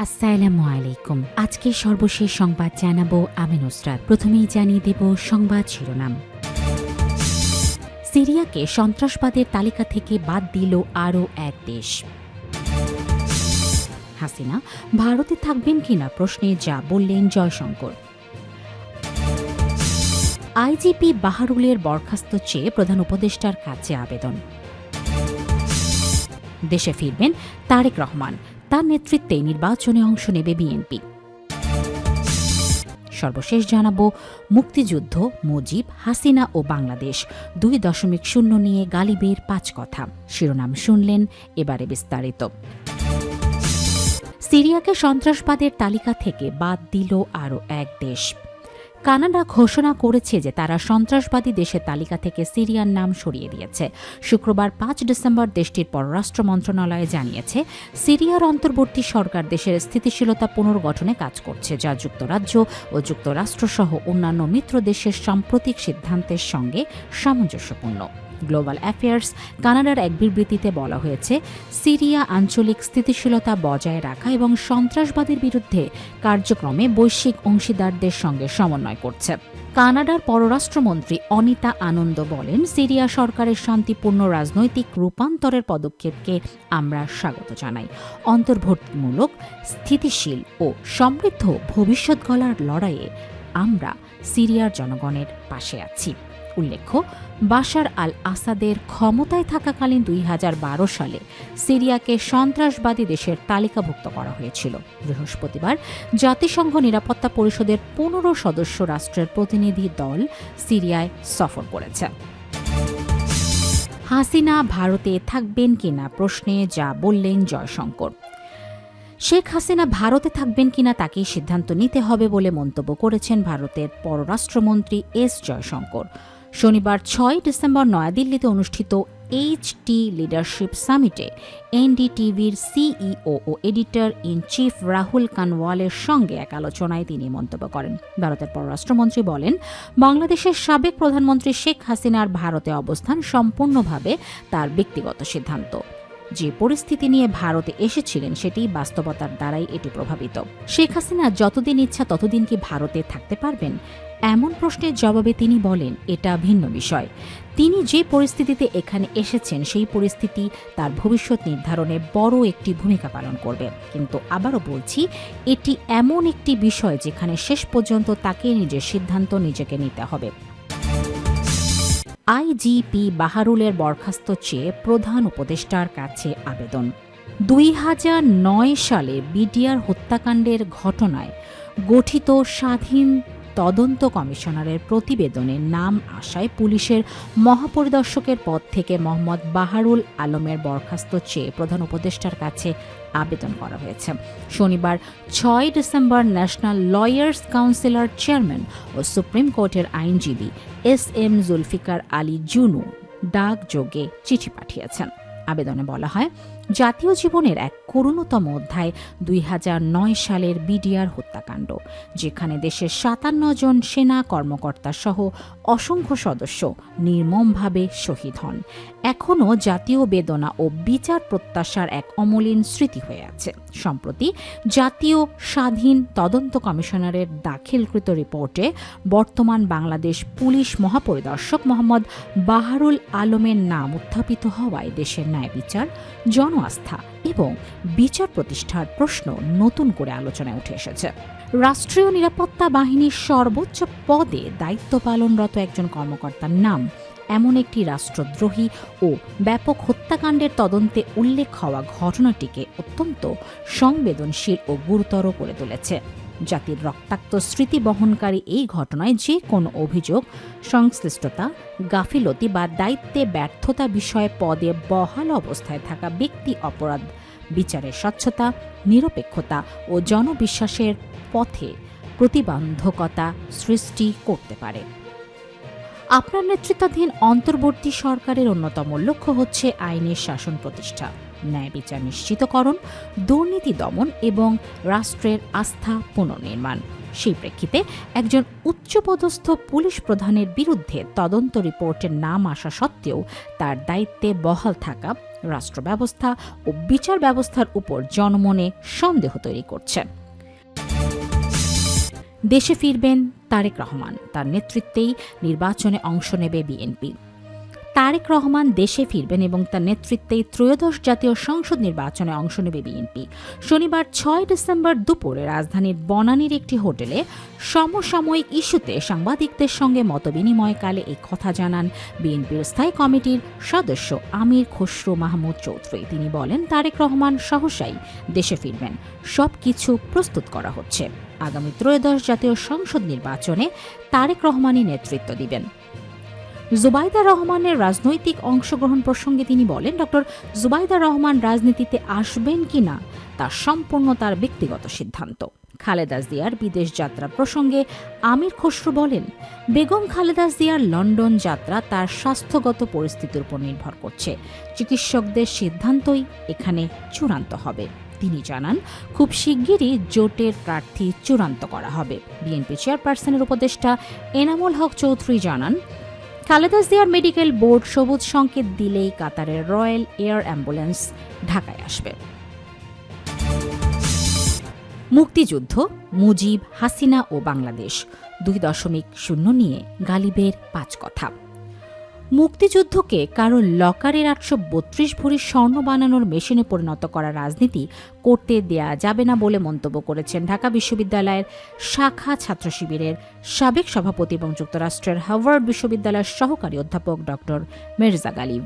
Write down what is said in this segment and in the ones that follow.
আসসালামু আলাইকুম। আজকে সর্বশেষ সংবাদ জানাবো আমি নুসরাত। প্রথমেই জানিয়ে দেব সংবাদ শিরোনাম। সিরিয়াকে সন্ত্রাসবাদের তালিকা থেকে বাদ দিল আরও এক দেশ। হাসিনা ভারতে থাকবেন কিনা প্রশ্নে যা বললেন জয়শঙ্কর। আইজিপি বাহারুলের বরখাস্ত চেয়ে প্রধান উপদেষ্টার কাছে আবেদন। দেশে ফিরবেন তারেক রহমান, তার নেতৃত্বে নির্বাচনে অংশ নেবে বিএনপি। সর্বশেষ জানাবো মুক্তিযুদ্ধ, মুজিব, হাসিনা ও বাংলাদেশ 2.0 নিয়ে গালিবের 5 কথা। শিরোনাম শুনলেন, এবারে বিস্তারিত। সিরিয়াকে সন্ত্রাসবাদের তালিকা থেকে বাদ দিল আরও এক দেশ। কানাডা ঘোষণা করেছে যে তারা সন্ত্রাসবাদী দেশের তালিকা থেকে সিরিয়ার নাম সরিয়ে দিয়েছে। শুক্রবার 5 ডিসেম্বর দেশটির পররাষ্ট্র মন্ত্রণালয় জানিয়েছে, সিরিয়ার অন্তর্বর্তী সরকার দেশের স্থিতিশীলতা পুনর্গঠনে কাজ করছে, যা যুক্তরাজ্য ও যুক্তরাষ্ট্রসহ অন্যান্য মিত্র দেশের সাম্প্রতিক সিদ্ধান্তের সঙ্গে সামঞ্জস্যপূর্ণ। গ্লোবাল অ্যাফেয়ার্স কানাডার এক বিবৃতিতে বলা হয়েছে, সিরিয়া আঞ্চলিক স্থিতিশীলতা বজায় রাখা এবং সন্ত্রাসবাদের বিরুদ্ধে কার্যক্রমে বৈশ্বিক অংশীদারদের সঙ্গে সমন্বয় করছে। কানাডার পররাষ্ট্রমন্ত্রী অনিতা আনন্দ বলেন, সিরিয়া সরকারের শান্তিপূর্ণ রাজনৈতিক রূপান্তরের পদক্ষেপকে আমরা স্বাগত জানাই। অন্তর্ভুক্তিমূলক, স্থিতিশীল ও সমৃদ্ধ ভবিষ্যৎ গড়ার লড়াইয়ে আমরা সিরিয়ার জনগণের পাশে আছি। উল্লেখ্য, বাশার আল আসাদের ক্ষমতায় থাকাকালীন 2012 সালে সিরিয়াকে সন্ত্রাসবাদী দেশের তালিকাভুক্ত করা হয়েছিল। বৃহস্পতিবার জাতিসংঘ নিরাপত্তা পরিষদের 15 সদস্য রাষ্ট্রের প্রতিনিধি দল সিরিয়ায় সফর করেছে। হাসিনা ভারতে থাকবেন কিনা প্রশ্নে যা বললেন জয়শঙ্কর। শেখ হাসিনা ভারতে থাকবেন কিনা তাকেই সিদ্ধান্ত নিতে হবে বলে মন্তব্য করেছেন ভারতের পররাষ্ট্রমন্ত্রী এস জয়শঙ্কর। শনিবার 6 ডিসেম্বর নয়াদিল্লিতে অনুষ্ঠিত এইচটি লিডারশিপ সামিটে এনডিটিভির সিইও ও এডিটর ইন চিফ রাহুল কানওয়ালের সঙ্গে এক আলোচনায় তিনি মন্তব্য করেন। ভারতের পররাষ্ট্রমন্ত্রী বলেন, বাংলাদেশের সাবেক প্রধানমন্ত্রী শেখ হাসিনার ভারতে অবস্থান সম্পূর্ণভাবে তার ব্যক্তিগত সিদ্ধান্ত। যে পরিস্থিতি নিয়ে ভারতে এসেছিলেন সেটি বাস্তবতার দ্বারাই এটি প্রভাবিত। শেখ হাসিনা যতদিন ইচ্ছা ততদিন কি ভারতে থাকতে পারবেন? এমন প্রশ্নের জবাবে তিনি বলেন, এটা ভিন্ন বিষয়। তিনি যে পরিস্থিতিতে এখানে এসেছেন সেই পরিস্থিতি তার ভবিষ্যৎ নির্ধারণে বড় একটি ভূমিকা পালন করবে। কিন্তু আবারও বলছি, এটি এমন একটি বিষয় যেখানে শেষ পর্যন্ত তাকে নিজের সিদ্ধান্ত নিজেকে নিতে হবে। আইজিপি বাহারুলের বরখাস্ত চেয়ে প্রধান উপদেষ্টার কাছে আবেদন। 2009 সালে বিডিআর হত্যাকাণ্ডের ঘটনায় গঠিত স্বাধীন তদন্ত কমিশনারের প্রতিবেদনে নাম আসায় পুলিশের মহাপরিদর্শকের পদ থেকে মোহাম্মদ বাহারুল আলমের বরখাস্ত চেয়ে প্রধান উপদেষ্টার কাছে আবেদন করা হয়েছে। শনিবার 6 ডিসেম্বর ন্যাশনাল লয়ার্স কাউন্সিলের চেয়ারম্যান ও সুপ্রিম কোর্টের আইনজীবী SM জুলফিকার আলী জুনু ডাকযোগে চিঠি পাঠিয়েছেন। আবেদনে বলা হয়, জাতীয় জীবনের এক করুণতম অধ্যায় 2009 সালের বিডিআর হত্যাকাণ্ড, যেখানে দেশের 57 জন সেনা কর্মকর্তা সহ অসংখ্য সদস্য নির্মমভাবে শহীদ হন, এখনও জাতীয় বেদনা ও বিচার প্রত্যাশার এক অমলিন স্মৃতি হয়ে আছে। সম্প্রতি জাতীয় স্বাধীন তদন্ত কমিশনারের দাখিলকৃত রিপোর্টে বর্তমান বাংলাদেশ পুলিশ মহাপরিদর্শক মোহাম্মদ বাহারুল আলমের নাম উত্থাপিত হওয়ায় দেশের ন্যায় বিচার, জনআস্থা এবং বিচার প্রতিষ্ঠার প্রশ্ন নতুন করে আলোচনায় উঠে এসেছে। রাষ্ট্রীয় নিরাপত্তা বাহিনীর সর্বোচ্চ পদে দায়িত্ব পালনরত একজন কর্মকর্তার নাম এমন একটি রাষ্ট্রদ্রোহী ও ব্যাপক হত্যাকাণ্ডের তদন্তে উল্লেখ হওয়া ঘটনাটিকে অত্যন্ত সংবেদনশীল ও গুরুতর করে তুলেছে। জাতির রক্তাক্ত স্মৃতি বহনকারী এই ঘটনায় যে কোনো অভিযোগ, সংশ্লিষ্টতা, গাফিলতি বা দায়িত্বে ব্যর্থতা বিষয়ে পদে বহাল অবস্থায় থাকা ব্যক্তি অপরাধ বিচারের স্বচ্ছতা, নিরপেক্ষতা ও জনবিশ্বাসের পথে প্রতিবন্ধকতা সৃষ্টি করতে পারে। আপনার নেতৃত্বাধীন অন্তর্বর্তী সরকারের অন্যতম লক্ষ্য হচ্ছে আইনের শাসন প্রতিষ্ঠা, ন্যায় বিচার নিশ্চিতকরণ, দুর্নীতি দমন এবং রাষ্ট্রের আস্থা পুনর্নির্মাণ। সেই প্রেক্ষিতে একজন উচ্চপদস্থ পুলিশ প্রধানের বিরুদ্ধে তদন্ত রিপোর্টের নাম আসা সত্ত্বেও তার দায়িত্বে বহাল থাকা রাষ্ট্র ব্যবস্থা ও বিচার ব্যবস্থার উপর জনমনে সন্দেহ তৈরি করছে। দেশে ফিরবেন তারেক রহমান, তার নেতৃত্বেই নির্বাচনে অংশ নেবে বিএনপি। তারেক রহমান দেশে ফিরবেন এবং তার নেতৃত্বেই ত্রয়োদশ জাতীয় সংসদ নির্বাচনে অংশ নেবে বিএনপি। শনিবার 6 ডিসেম্বর দুপুরে রাজধানীর বনানীর একটি হোটেলে সমসাময়িক ইস্যুতে সাংবাদিকদের সঙ্গে মতবিনিময়কালে এই কথা জানান বিএনপির স্থায়ী কমিটির সদস্য আমির খসরু মাহমুদ চৌধুরী। তিনি বলেন, তারেক রহমান সহসাই দেশে ফিরবেন, সবকিছু প্রস্তুত করা হচ্ছে। আগামী ত্রয়োদশ জাতীয় সংসদ নির্বাচনে তারেক রহমানই নেতৃত্ব দিবেন। জুবাইদা রহমানের রাজনৈতিক অংশগ্রহণ প্রসঙ্গে তিনি বলেন, ডক্টর জুবাইদা রহমান রাজনীতিতে আসবেন কিনা তা সম্পূর্ণ তার ব্যক্তিগত সিদ্ধান্ত। খালেদা জিয়ার বিদেশ যাত্রা প্রসঙ্গে আমির খসরু বলেন, বেগম খালেদা জিয়ার লন্ডন যাত্রা তার স্বাস্থ্যগত পরিস্থিতির উপর নির্ভর করছে। চিকিৎসকদের সিদ্ধান্তই এখানে চূড়ান্ত হবে। তিনি জানান, খুব শিগগিরই জোটের প্রার্থী চূড়ান্ত করা হবে। বিএনপি চেয়ারপারসনের উপদেষ্টা এনামুল হক চৌধুরী জানান, খালেদা জিয়ার মেডিকেল বোর্ড সবুজ সংকেত দিলেই কাতারের রয়্যাল এয়ার অ্যাম্বুলেন্স ঢাকায় আসবে। মুক্তিযুদ্ধ, মুজিব, হাসিনা ও বাংলাদেশ 2.0 নিয়ে গালিবের 5 কথা। মুক্তিযুদ্ধকে কারো লকারের 832 ভরি স্বর্ণ বানানোর মেশিনে পরিণত করা রাজনীতি করতে দেয়া যাবে না বলে মন্তব্য করেছেন ঢাকা বিশ্ববিদ্যালয়ের শাখা ছাত্র শিবিরের সাবেক সভাপতি এবং যুক্তরাষ্ট্রের হার্ভার্ড বিশ্ববিদ্যালয়ের সহকারী অধ্যাপক ডক্টর মির্জা গালিব।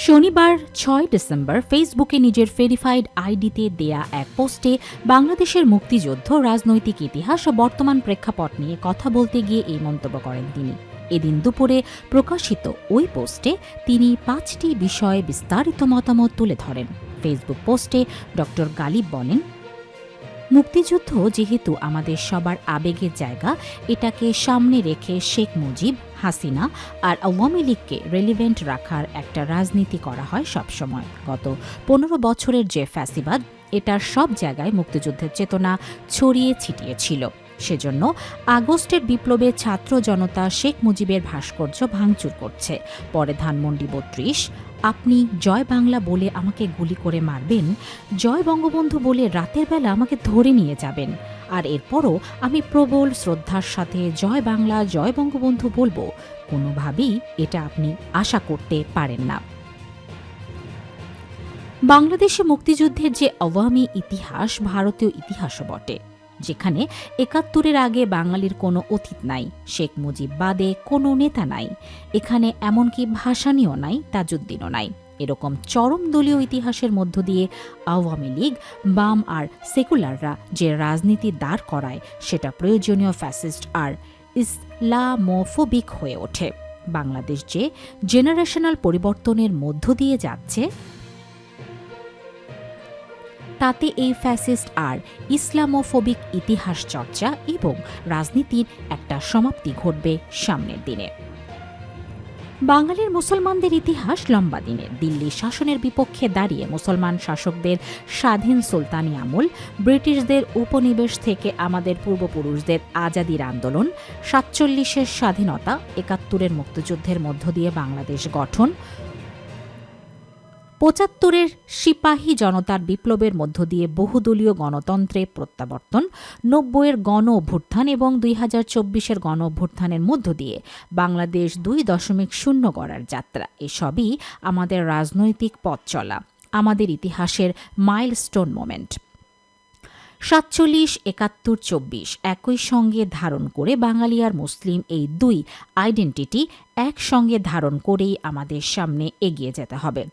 শনিবার 6 ডিসেম্বর ফেসবুকে নিজের ভেরিফাইড আইডিতে দেয়া এক পোস্টে বাংলাদেশের মুক্তিযুদ্ধ, রাজনৈতিক ইতিহাস ও বর্তমান প্রেক্ষাপট নিয়ে কথা বলতে গিয়ে এই মন্তব্য করেন তিনি। এদিন দুপুরে প্রকাশিত ওই পোস্টে তিনি 5টি বিষয়ে বিস্তারিত মতামত তুলে ধরেন। ফেসবুক পোস্টে ডক্টর গালিব বলেন, মুক্তিযুদ্ধ যেহেতু আমাদের সবার আবেগের জায়গা, এটাকে সামনে রেখে শেখ মুজিব, হাসিনা আর আওয়ামী লীগকে রেলিভেন্ট রাখার একটা রাজনীতি করা হয় সবসময়। গত 15 বছরের যে ফ্যাসিবাদ, এটার সব জায়গায় মুক্তিযুদ্ধের চেতনা ছড়িয়ে ছিটিয়ে ছিল। সেজন্য আগস্টের বিপ্লবে ছাত্র জনতা শেখ মুজিবের ভাস্কর্য ভাঙচুর করছে। পরে ধানমন্ডি 32, আপনি জয় বাংলা বলে আমাকে গুলি করে মারবেন, জয় বঙ্গবন্ধু বলে রাতের বেলা আমাকে ধরে নিয়ে যাবেন, আর এরপরও আমি প্রবল শ্রদ্ধার সাথে জয় বাংলা, জয় বঙ্গবন্ধু বলবো। কোনোভাবেই এটা আপনি আশা করতে পারেন না। বাংলাদেশে মুক্তিযুদ্ধের যে আওয়ামী ইতিহাস, ভারতীয় ইতিহাসও বটে, যেখানে 71-এর আগে বাঙালির কোনো অতীত নাই, শেখ মুজিব বাদে কোনো নেতা নাই, এখানে এমনকি ভাসানীও নাই, তাজউদ্দিনও নাই। এরকম চরম দলীয় ইতিহাসের মধ্য দিয়ে আওয়ামী লীগ, বাম আর সেকুলাররা যে রাজনীতি দাঁড় করায়, সেটা প্রয়োজনীয় ফ্যাসিস্ট আর ইসলামোফোবিক হয়ে ওঠে। বাংলাদেশ যে জেনারেশনাল পরিবর্তনের মধ্য দিয়ে যাচ্ছে, তাতে এই ফ্যাসিস্ট আর ইসলামোফোবিক ইতিহাস চর্চা এবং রাজনীতির একটা সমাপ্তি ঘটবে সামনের দিনে। বাঙালির মুসলমানদের ইতিহাস লম্বা দিনের। দিল্লি শাসনের বিপক্ষে দাঁড়িয়ে মুসলমান শাসকদের স্বাধীন সুলতানি আমল, ব্রিটিশদের উপনিবেশ থেকে আমাদের পূর্বপুরুষদের আজাদির আন্দোলন, 47-এর স্বাধীনতা, 71-এর মুক্তিযুদ্ধের মধ্য দিয়ে বাংলাদেশ গঠন, 75-এর সিপাহী জনতার বিপ্লবের মধ্য দিয়ে বহুদলীয় গণতন্ত্রে প্রত্যাবর্তন, 90-এর গণ অভ্যুত্থান এবং 2024-এর গণ অভ্যুত্থানের মধ্য দিয়ে বাংলাদেশ 2.0 গড়ার যাত্রা, এসবই আমাদের রাজনৈতিক পথ চলা, আমাদের ইতিহাসের মাইলস্টোন মোমেন্ট। 47, 71, 24 একই সঙ্গে ধারণ করে বাঙালি আর মুসলিম এই দুই আইডেন্টিটি একসঙ্গে ধারণ করেই আমাদের সামনে এগিয়ে যেতে হবে।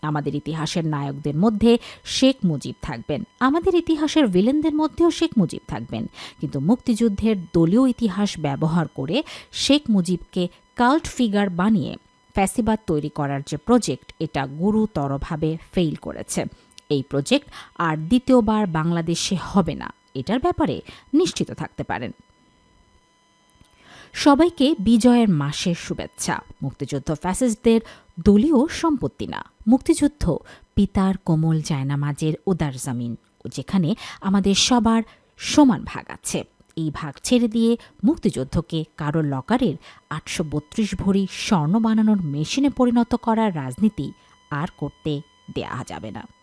আমাদের ইতিহাসের নায়কদের মধ্যে শেখ মুজিব থাকবেন, আমাদের ইতিহাসের ভিলেনদের মধ্যেও শেখ মুজিব থাকবেন, কিন্তু মুক্তিযুদ্ধের দলীয় ইতিহাস ব্যবহার করে শেখ মুজিবকে কাল্ট ফিগার বানিয়ে ফ্যাসিবাদ তৈরি করার যে প্রজেক্ট, এটা গুরুতরভাবে ফেইল করেছে। এই প্রজেক্ট আর দ্বিতীয়বার বাংলাদেশে হবে না, এটার ব্যাপারে নিশ্চিত থাকতে পারেন। সবাইকে বিজয়ের মাসের শুভেচ্ছা। মুক্তিযুদ্ধ ফ্যাসিস্টদের দলীয় সম্পত্তি না, মুক্তিযুদ্ধ পিতার কোমল জায়নামাজের উদার জমিন, যেখানে আমাদের সবার সমান ভাগ আছে। এই ভাগ ছেড়ে দিয়ে মুক্তিযুদ্ধকে কারো লকারের 832 ভরি স্বর্ণ বানানোর মেশিনে পরিণত করার রাজনীতি আর করতে দেয়া যাবে না।